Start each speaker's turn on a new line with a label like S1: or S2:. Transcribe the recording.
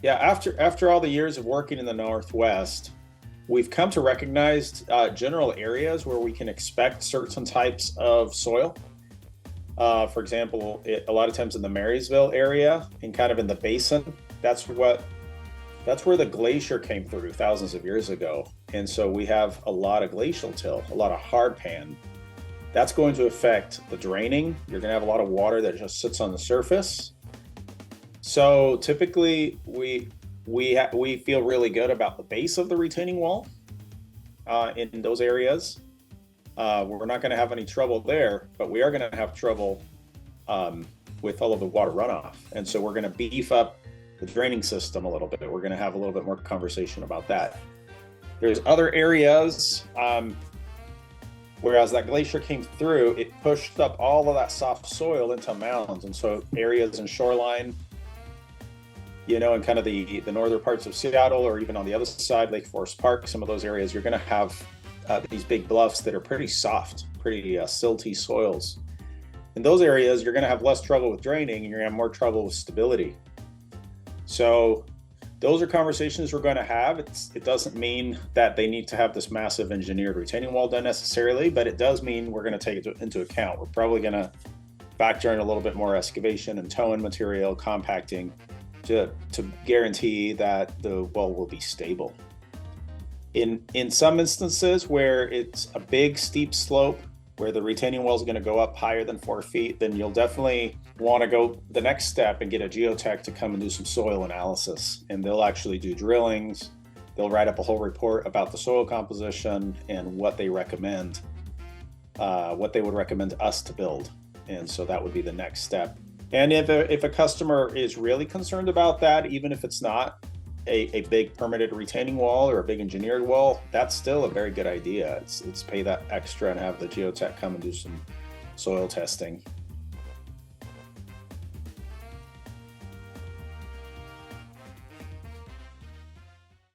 S1: Yeah, after all the years of working in the Northwest, we've come to recognize general areas where we can expect certain types of soil. For example, a lot of times in the Marysville area and kind of in the basin, that's what that's where the glacier came through thousands of years ago. And so we have a lot of glacial till, a lot of hard pan. That's going to affect the draining. You're going to have a lot of water that just sits on the surface. So typically, we feel really good about the base of the retaining wall in those areas. We're not going to have any trouble there, but we are going to have trouble with all of the water runoff. And so we're going to beef up the draining system a little bit. We're going to have a little bit more conversation about that. There's other areas, whereas that glacier came through, it pushed up all of that soft soil into mounds. And so areas in shoreline, in kind of the northern parts of Seattle, or even on the other side, Lake Forest Park, some of those areas, you're going to have these big bluffs that are pretty soft, pretty silty soils. In those areas, you're going to have less trouble with draining, and you're going to have more trouble with stability. So those are conversations we're going to have. It doesn't mean that they need to have this massive engineered retaining wall done necessarily, but it does mean we're going to take it into account. We're probably going to factor in a little bit more excavation and towing material, compacting, to guarantee that the well will be stable. In some instances where it's a big steep slope, where the retaining wall is going to go up higher than 4 feet, then you'll definitely want to go the next step and get a geotech to come and do some soil analysis. And they'll actually do drillings. They'll write up a whole report about the soil composition and what they recommend, what they would recommend us to build. And so that would be the next step. And if a customer is really concerned about that, even if it's not a big permitted retaining wall or a big engineered wall, that's still a very good idea. It's pay that extra and have the geotech come and do some soil testing.